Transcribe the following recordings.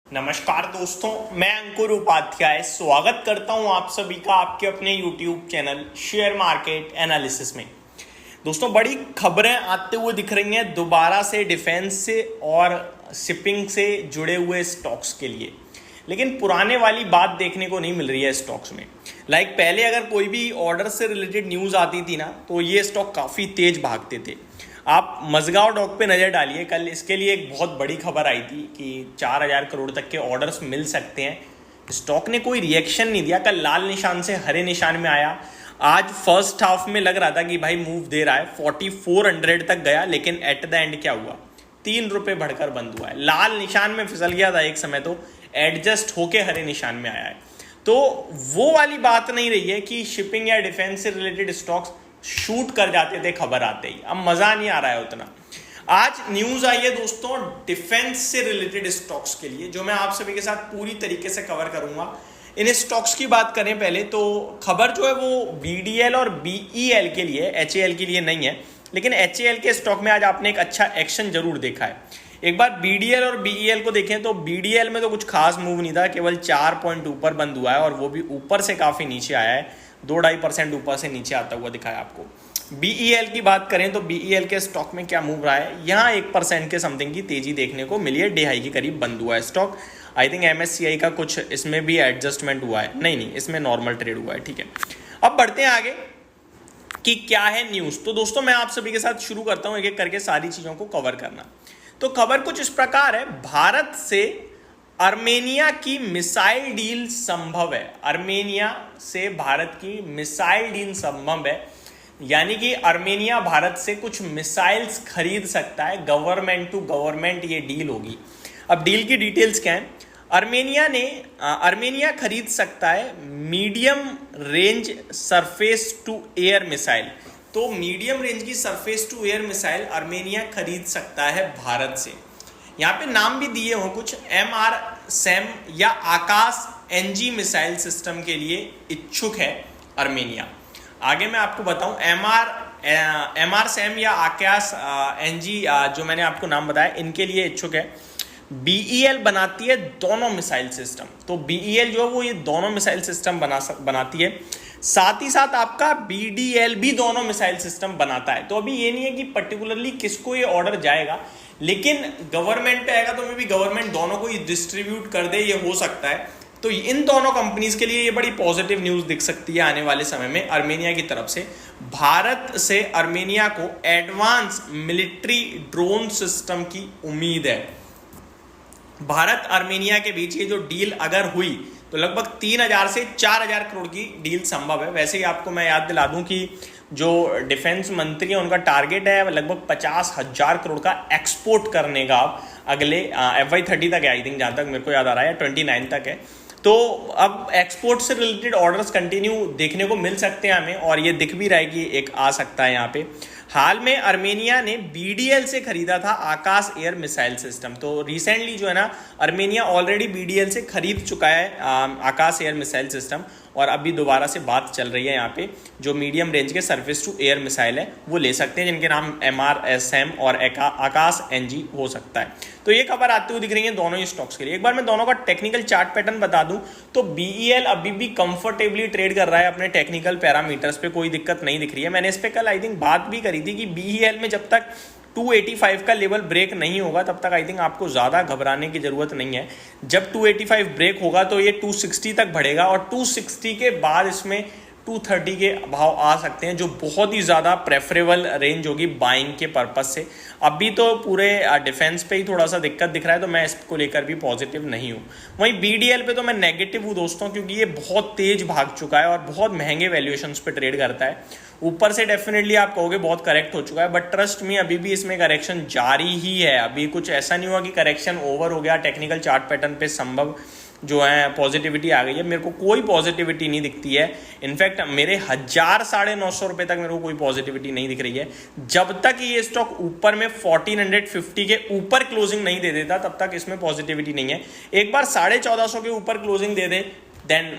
नमस्कार दोस्तों, मैं अंकुर उपाध्याय स्वागत करता हूं आप सभी का आपके अपने YouTube channel share market analysis में। दोस्तों, बड़ी खबरें आते हुए दिख रही हैं दोबारा से डिफेंस से और शिपिंग से जुड़े हुए स्टॉक्स के लिए, लेकिन पुराने वाली बात देखने को नहीं मिल रही है स्टॉक्स में। पहले अगर कोई भी ऑर्डर से रिलेटेड न्यूज़ आती थी ना, तो ये स्टॉक काफ़ी तेज भागते थे। आप मझगांव डॉक पे नज़र डालिए, कल इसके लिए एक बहुत बड़ी खबर आई थी कि 4,000 करोड़ तक के ऑर्डर्स मिल सकते हैं। स्टॉक ने कोई रिएक्शन नहीं दिया, कल लाल निशान से हरे निशान में आया। आज फर्स्ट हाफ में लग रहा था कि भाई मूव दे रहा है, 4400 तक गया, लेकिन एट द एंड क्या हुआ, 3 रुपये बढ़कर बंद हुआ है। लाल निशान में फिसल गया था एक समय, तो एडजस्ट होके हरे निशान में आया है। तो वो वाली बात नहीं रही है कि शिपिंग या डिफेंस से रिलेटेड स्टॉक्स शूट कर जाते थे खबर आते ही, अब मजा नहीं आ रहा है उतना। आज न्यूज आई है दोस्तों डिफेंस से रिलेटेड स्टॉक्स के लिए, जो मैं आप सभी के साथ पूरी तरीके से कवर करूंगा। इन स्टॉक्स की बात करें पहले तो खबर जो है वो बीडीएल और बीईएल के लिए, एचएएल के लिए नहीं है, लेकिन एचएएल के स्टॉक में आज आपने एक अच्छा एक्शन जरूर देखा है। एक बार बीडीएल और बीईएल को देखें तो बीडीएल में तो कुछ खास मूव नहीं था, केवल 4 पॉइंट ऊपर बंद हुआ है, और वो भी ऊपर से काफी नीचे आया है, 2-2.5% ऊपर से नीचे आता हुआ दिखाया आपको। बीईएल की बात करें तो बीईएल के स्टॉक में क्या मूव रहा है, यहाँ 1% के समथिंग की तेजी देखने को मिली है, DI के करीब बंद हुआ है स्टॉक। आई थिंक MSCI का कुछ इसमें भी एडजस्टमेंट हुआ है, नहीं, इसमें नॉर्मल ट्रेड हुआ है, ठीक है। अब बढ़ते हैं आगे कि क्या है न्यूज़। तो दोस्तों, मैं आप सभी के साथ शुरू करता हूँ एक एक करके सारी चीज़ों को कवर करना। तो खबर कुछ इस प्रकार है, भारत से अर्मेनिया की मिसाइल डील संभव है। अर्मेनिया से भारत की मिसाइल डील संभव है, यानी कि अर्मेनिया भारत से कुछ मिसाइल्स खरीद सकता है, गवर्नमेंट टू गवर्नमेंट ये डील होगी। अब डील की डिटेल्स क्या है, अर्मेनिया खरीद सकता है medium range surface to air missile. तो मीडियम रेंज की surface to air missile Armenia खरीद सकता है भारत से। यहाँ पे नाम भी दिए हो कुछ, MRSAM या आकाश NG मिसाइल सिस्टम के लिए इच्छुक है अर्मेनिया। आगे मैं आपको बताऊं, MRSAM या आकाश NG जो मैंने आपको नाम बताया, इनके लिए इच्छुक है। BEL बनाती है दोनों मिसाइल सिस्टम, तो BEL जो है वो ये दोनों मिसाइल सिस्टम बनाती है, साथ ही साथ आपका BDL भी दोनों मिसाइल सिस्टम बनाता है। तो अभी ये नहीं है कि पर्टिकुलरली किसको ये ऑर्डर जाएगा, लेकिन गवर्नमेंट पे आएगा तो मे भी गवर्नमेंट दोनों को डिस्ट्रीब्यूट कर दे, ये हो सकता है। तो इन दोनों कंपनीज के लिए ये बड़ी पॉजिटिव न्यूज दिख सकती है आने वाले समय में अर्मेनिया की तरफ से। भारत से अर्मेनिया को एडवांस मिलिट्री ड्रोन सिस्टम की उम्मीद है। भारत अर्मेनिया के बीच ये जो डील अगर हुई तो लगभग 3,000 से 4,000 करोड़ की डील संभव है। वैसे ही आपको मैं याद दिला दूं कि जो डिफेंस मंत्री है उनका टारगेट है लगभग 50,000 करोड़ का एक्सपोर्ट करने का अगले FY30 तक है, आई थिंक, जहां तक मेरे को याद आ रहा है, 29 तक है। तो अब एक्सपोर्ट से रिलेटेड ऑर्डर्स कंटिन्यू देखने को मिल सकते हैं हमें, और ये दिख भी रहा है कि एक आ सकता है यहाँ पे। हाल में अर्मेनिया ने BDL से खरीदा था आकाश एयर मिसाइल सिस्टम। तो रिसेंटली जो है ना, अर्मेनिया ऑलरेडी BDL से खरीद चुका है आकाश एयर मिसाइल सिस्टम, और अभी दोबारा से बात चल रही है यहाँ पे। जो मीडियम रेंज के सरफेस टू एयर मिसाइल है वो ले सकते हैं, जिनके नाम MRSAM और आकाश NG हो सकता है। तो ये खबर आती हुई दिख रही है दोनों ही स्टॉक्स के लिए। एक बार मैं दोनों का टेक्निकल चार्ट पैटर्न बता दूं तो BEL अभी भी कंफर्टेबली ट्रेड कर रहा है अपने टेक्निकल पैरामीटर्स पे, कोई दिक्कत नहीं दिख रही है। मैंने इस पे कल आई थिंक बात भी करी थी कि BEL में जब तक 285 का लेवल ब्रेक नहीं होगा तब तक आई थिंक आपको ज़्यादा घबराने की ज़रूरत नहीं है। जब 285 ब्रेक होगा तो ये 260 तक बढ़ेगा, और 260 के बाद इसमें 230 के भाव आ सकते हैं, जो बहुत ही ज़्यादा प्रेफरेबल रेंज होगी बाइंग के पर्पस से। अभी तो पूरे डिफेंस पे ही थोड़ा सा दिक्कत दिख रहा है, तो मैं इसको लेकर भी पॉजिटिव नहीं हूँ। वहीं BDL पे तो मैं नेगेटिव हूँ दोस्तों, क्योंकि ये बहुत तेज भाग चुका है और बहुत महंगे वैल्यूएशंस पे ट्रेड करता है। ऊपर से डेफिनेटली आप कहोगे बहुत करेक्ट हो चुका है, बट ट्रस्ट मी अभी भी इसमें करेक्शन जारी ही है। अभी कुछ ऐसा नहीं हुआ कि करेक्शन ओवर हो गया, टेक्निकल चार्ट पैटर्न पे संभव जो है पॉजिटिविटी आ गई है। मेरे को कोई पॉजिटिविटी नहीं दिखती है। इनफैक्ट मेरे 1,000-950 रुपए तक मेरे को कोई पॉजिटिविटी नहीं दिख रही है। जब तक ये स्टॉक ऊपर में 1450 के ऊपर क्लोजिंग नहीं दे देता तब तक इसमें पॉजिटिविटी नहीं है। एक बार 1450 के ऊपर क्लोजिंग दे दे देन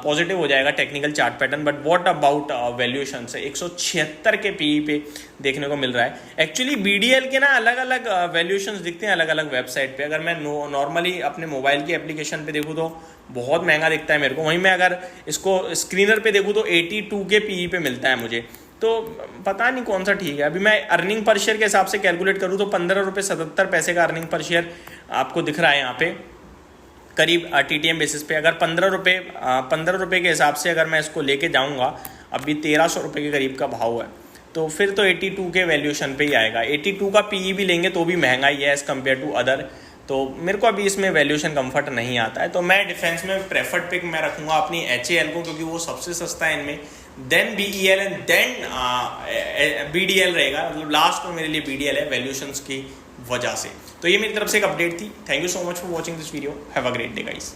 पॉजिटिव हो जाएगा technical chart pattern. But what about valuation से 176 के पीई पे देखने को मिल रहा है। एक्चुअली बीडीएल के ना अलग अलग वैल्यूएशंस दिखते हैं अलग अलग वेबसाइट पे। अगर मैं नॉर्मली अपने मोबाइल की एप्लीकेशन पे देखूँ तो बहुत महंगा दिखता है मेरे को, वहीं मैं अगर इसको स्क्रीनर पे देखूँ तो 82 के पीई पे मिलता है मुझे। तो पता नहीं कौन सा ठीक है। अभी मैं अर्निंग पर शेयर के हिसाब से कैलकुलेट करूँ तो 15 रुपये 77 पैसे का अर्निंग पर शेयर आपको दिख रहा है यहाँ पे करीब TTM बेसिस पे। अगर 15 रुपये के हिसाब से अगर मैं इसको लेके जाऊँगा, अभी 1300 रुपये के करीब का भाव है, तो फिर तो 82 के वैल्यूएशन पे ही आएगा। 82 का पीई भी लेंगे तो भी महंगा ही है एज़ कम्पेयर टू अदर। तो मेरे को अभी इसमें वैल्यूएशन कंफर्ट नहीं आता है, तो मैं डिफेंस में प्रेफर्ड पिक मैं रखूँगा अपनी HAL को, क्योंकि वो सबसे सस्ता है इनमें, then BEL and then BDL रहेगा। मतलब लास्ट में मेरे लिए BDL है वैल्यूएशंस की वजह से। तो ये मेरी तरफ से एक अपडेट थी। Thank you so much for watching this video. Have a great day guys.